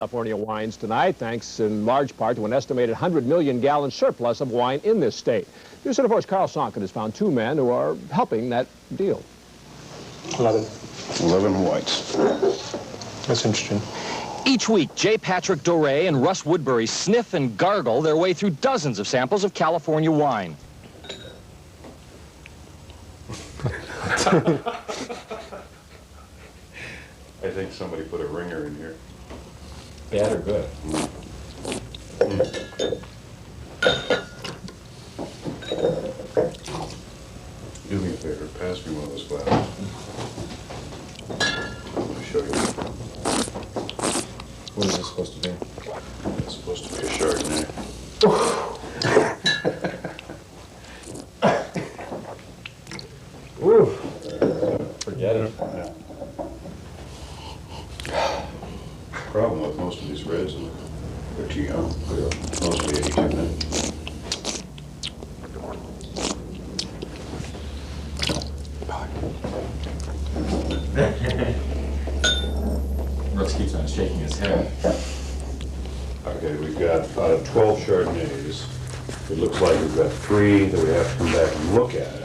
California wines tonight, thanks in large part to an estimated 100 million gallon surplus of wine in this state. News Center 4's Carl Sonkin has found two men who are helping that deal. 11 whites. That's interesting. Each week, J. Patrick Doré and Russ Woodbury sniff and gargle their way through dozens of samples of California wine. I think somebody put a ringer in here. Bad or good? Do me a favor, pass me one of those glasses. Let me show you. What is this supposed to be? It's supposed to be a Chardonnay. Forget it. Yeah. Problem with most of these reds, they're too young. They're mostly 82 minutes. Russ keeps on shaking his head. Okay, we've got 12 Chardonnays. It looks like we've got 3 that we have to come back and look at.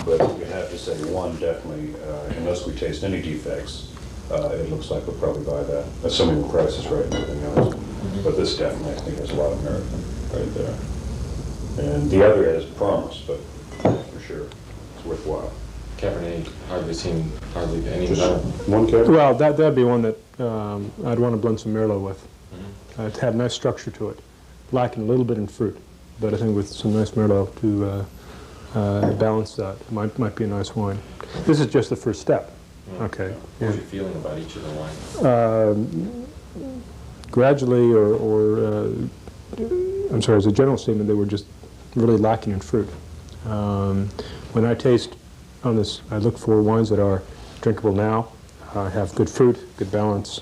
But we have to say one definitely, unless we taste any defects, it looks like we'll probably buy that, assuming the price is right and everything else. But this definitely, I think, has a lot of merit right there. And the other has promise, but for sure, it's worthwhile. Cabernet hardly any Just better. one Cabernet? Well, that'd be one that I'd want to blend some Merlot with. To have nice structure to it, lacking a little bit in fruit, but I think with some nice Merlot to balance that might be a nice wine. This is just the first step. Okay. What are you feeling about each of the wines? Gradually, I'm sorry, as a general statement, they were just really lacking in fruit. When I taste on this, I look for wines that are drinkable now, have good fruit, good balance,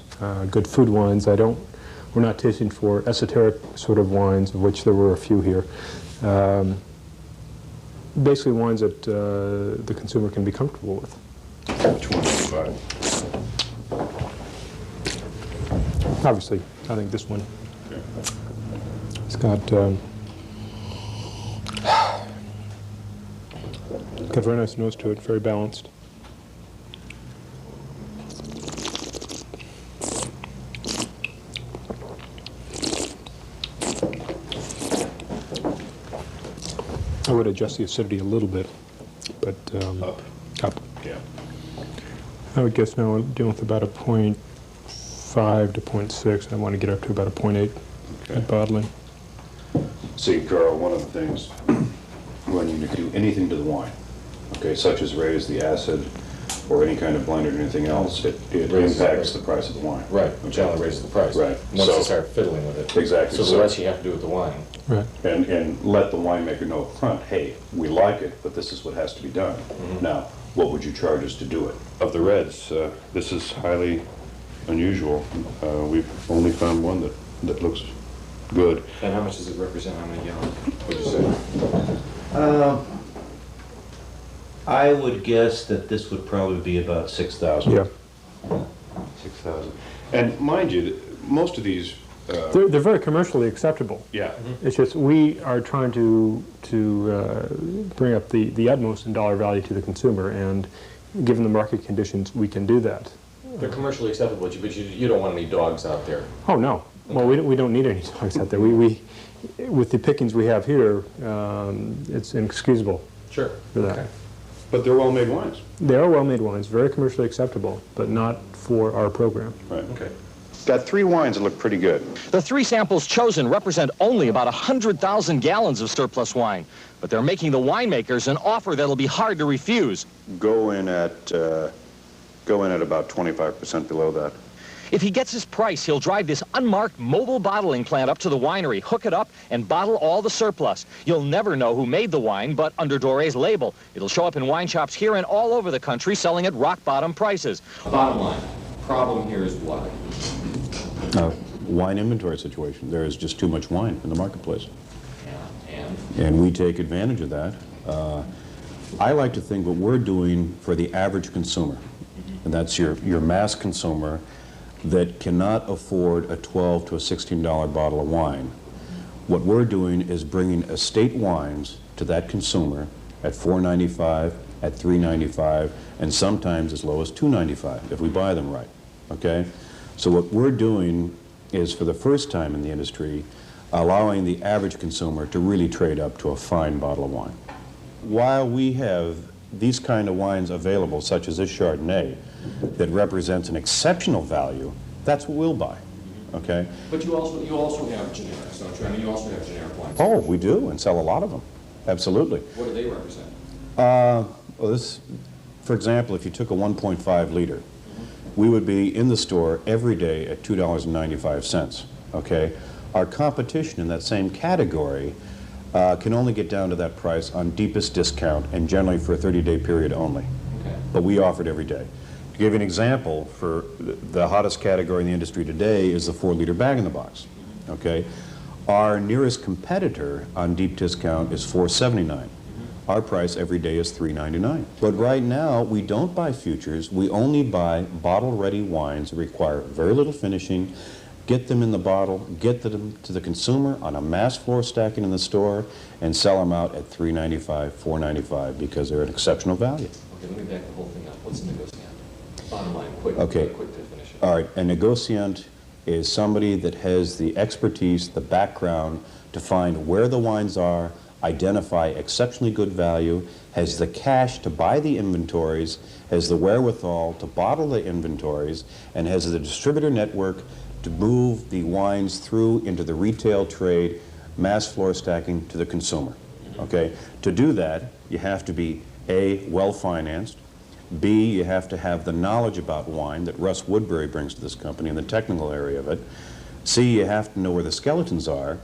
good food wines. We're not tasting for esoteric sort of wines, of which there were a few here. Basically wines that the consumer can be comfortable with. 25. Obviously, I think this one, it's got a very nice nose to it, very balanced. I would adjust the acidity a little bit, but up. Yeah. I would guess now I'm dealing with about a 0.5 to 0.6. I want to get up to about a 0.8 at bottling. See, Carl, one of the things when you do anything to the wine, okay, such as raise the acid or any kind of blend or anything else, it impacts the price of the wine. Right, which only raises the price. Right. Once you start fiddling with it. Exactly. So the less you have to do with the wine. Right. And let the winemaker know up front, hey, we like it, but this is what has to be done. Now, what would you charge us to do it? Of the reds, this is highly unusual. We've only found one that looks good. And how much does it represent? How many gallons would you say? I would guess that this would probably be about 6,000. Yeah. 6,000. And mind you, most of these... They're very commercially acceptable. yeah. It's just we are trying to bring up the utmost in dollar value to the consumer, and given the market conditions, we can do that. They're commercially acceptable, but you don't want any dogs out there. Oh, no. Well, we don't need any dogs out there. We with the pickings we have here, it's inexcusable Sure. for that. Okay. But they're well-made wines. They are well-made wines, very commercially acceptable, but not for our program. Right. Okay. Got 3 wines that look pretty good. The 3 samples chosen represent only about 100,000 gallons of surplus wine, but they're making the winemakers an offer that'll be hard to refuse. Go in at about 25% below that. If he gets his price, he'll drive this unmarked mobile bottling plant up to the winery, hook it up, and bottle all the surplus. You'll never know who made the wine, but under Doré's label. It'll show up in wine shops here and all over the country, selling at rock-bottom prices. Bottom line, problem here is what? Wine inventory situation. There is just too much wine in the marketplace. Yeah, And we take advantage of that. I like to think what we're doing for the average consumer, and that's your mass consumer, that cannot afford a $12 to a $16 bottle of wine. What we're doing is bringing estate wines to that consumer at $4.95, at $3.95, and sometimes as low as $2.95 if we buy them right, okay? So what we're doing is, for the first time in the industry, allowing the average consumer to really trade up to a fine bottle of wine. While we have these kind of wines available, such as this Chardonnay, that represents an exceptional value, that's what we'll buy, okay? But you also have generics, don't you? I mean, you also have generic wines. Oh, we do, and sell a lot of them, absolutely. What do they represent? Well, this, for example, if you took a 1.5 liter, we would be in the store every day at $2.95, okay? Our competition in that same category can only get down to that price on deepest discount, and generally for a 30-day period only. Okay. But we offer it every day. To give you an example, for the hottest category in the industry today is the 4-liter bag-in-the-box, okay? Our nearest competitor on deep discount is $4.79. Our price every day is $3.99. But right now, we don't buy futures. We only buy bottle-ready wines that require very little finishing, get them in the bottle, get them to the consumer on a mass floor stacking in the store, and sell them out at $3.95, $4.95, because they're an exceptional value. Okay, let me back the whole thing up. What's a negociant? Bottom line, quick, Okay. quick definition. All right, a negociant is somebody that has the expertise, the background to find where the wines are, identify exceptionally good value, has the cash to buy the inventories, has the wherewithal to bottle the inventories, and has the distributor network to move the wines through into the retail trade, mass floor stacking to the consumer. Okay? To do that, you have to be A, well-financed, B, you have to have the knowledge about wine that Russ Woodbury brings to this company in the technical area of it. C, you have to know where the skeletons are,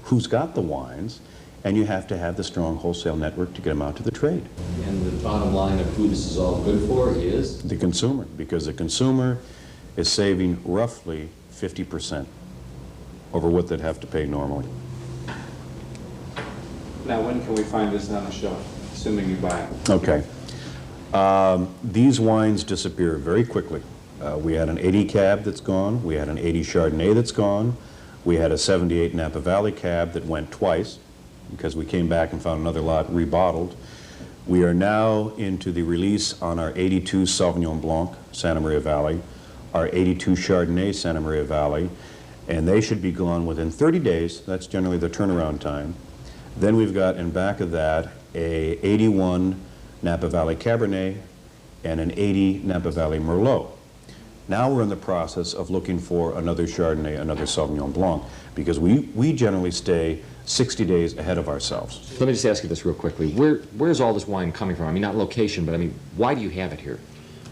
who's got the wines, and you have to have the strong wholesale network to get them out to the trade. And the bottom line of who this is all good for is? The consumer, because the consumer is saving roughly 50% over what they'd have to pay normally. Now, when can we find this on the shelf, assuming you buy it? Okay. These wines disappear very quickly. We had an 80 cab that's gone. We had an 80 Chardonnay that's gone. We had a 78 Napa Valley cab that went twice because we came back and found another lot rebottled. We are now into the release on our 82 Sauvignon Blanc, Santa Maria Valley, our 82 Chardonnay, Santa Maria Valley, and they should be gone within 30 days. That's generally the turnaround time. Then we've got in back of that a 81 Napa Valley Cabernet and an 80 Napa Valley Merlot. Now we're in the process of looking for another Chardonnay, another Sauvignon Blanc, because we generally stay 60 days ahead of ourselves. Let me just ask you this real quickly. Where's all this wine coming from? I mean, not location, but I mean, why do you have it here?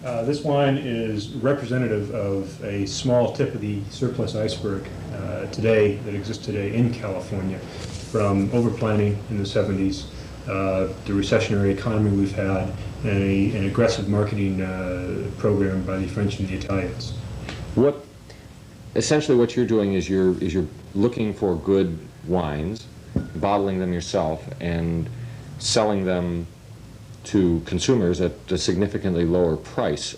This wine is representative of a small tip of the surplus iceberg that exists today in California, from overplanting in the 70s, the recessionary economy we've had, and an aggressive marketing program by the French and the Italians. Essentially what you're doing is you're looking for good wines, bottling them yourself, and selling them to consumers at a significantly lower price.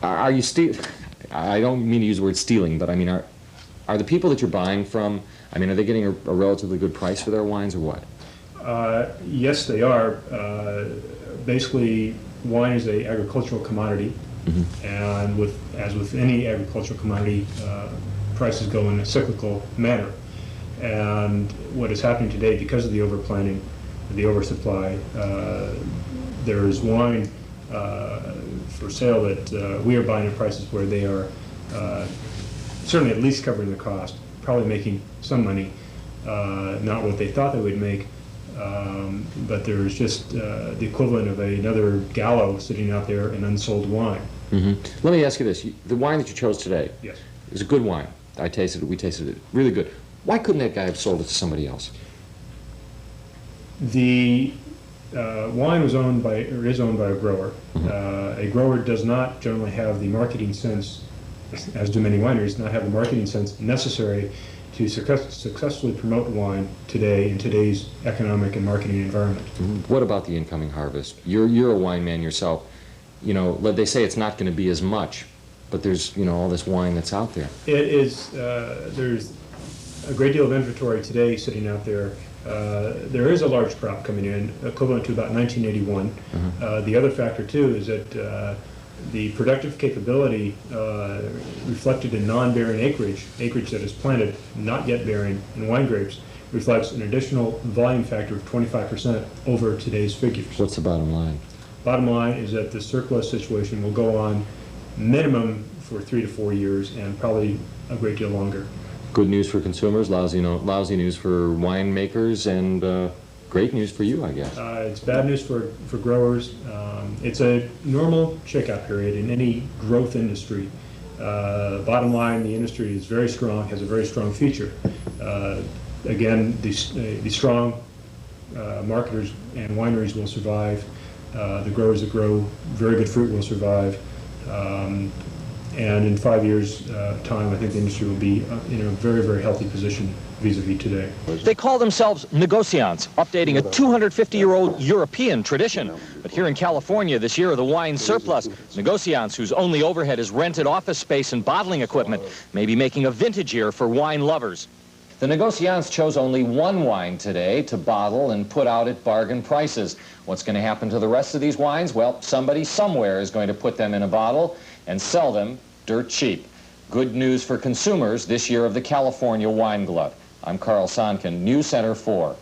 Are you I don't mean to use the word stealing, but I mean, are the people that you're buying from, I mean, are they getting a relatively good price for their wines or what? Yes, they are. Basically, wine is an agricultural commodity, and as with any agricultural commodity, prices go in a cyclical manner. And what is happening today, because of the overplanting, the oversupply, there is wine for sale that we are buying at prices where they are certainly at least covering the cost, probably making some money, not what they thought they would make, but there's just the equivalent of another Gallo sitting out there in unsold wine. Let me ask you this. The wine that you chose today, Yes. is a good wine. I tasted it, we tasted it, really good. Why couldn't that guy have sold it to somebody else? The wine was owned by, or is owned by a grower. A grower does not generally have the marketing sense, as do many wineries, not have the marketing sense necessary to successfully promote wine today in today's economic and marketing environment. What about the incoming harvest? You're a wine man yourself. You know, they say it's not going to be as much, But there's, you know, all this wine that's out there. It is, there's a great deal of inventory today sitting out there. There is a large crop coming in, equivalent to about 1981. The other factor, too, is that the productive capability reflected in non-bearing acreage that is planted, not yet bearing in wine grapes, reflects an additional volume factor of 25% over today's figures. What's the bottom line? Bottom line is that the surplus situation will go on minimum for 3 to 4 years and probably a great deal longer. Good news for consumers, lousy news for winemakers, and great news for you, I guess. It's bad news for growers. It's a normal checkout period in any growth industry. Bottom line, the industry is very strong, has a very strong future. Again, the strong marketers and wineries will survive. The growers that grow very good fruit will survive. And in 5 years' time, I think the industry will be in a very, very healthy position vis-a-vis today. They call themselves Negociants, updating a 250-year-old European tradition. But here in California, this year of the wine surplus, Negociants, whose only overhead is rented office space and bottling equipment, may be making a vintage year for wine lovers. The Negociants chose only one wine today to bottle and put out at bargain prices. What's going to happen to the rest of these wines? Well, somebody somewhere is going to put them in a bottle and sell them dirt cheap. Good news for consumers this year of the California wine glut. I'm Carl Sonkin, News Center 4.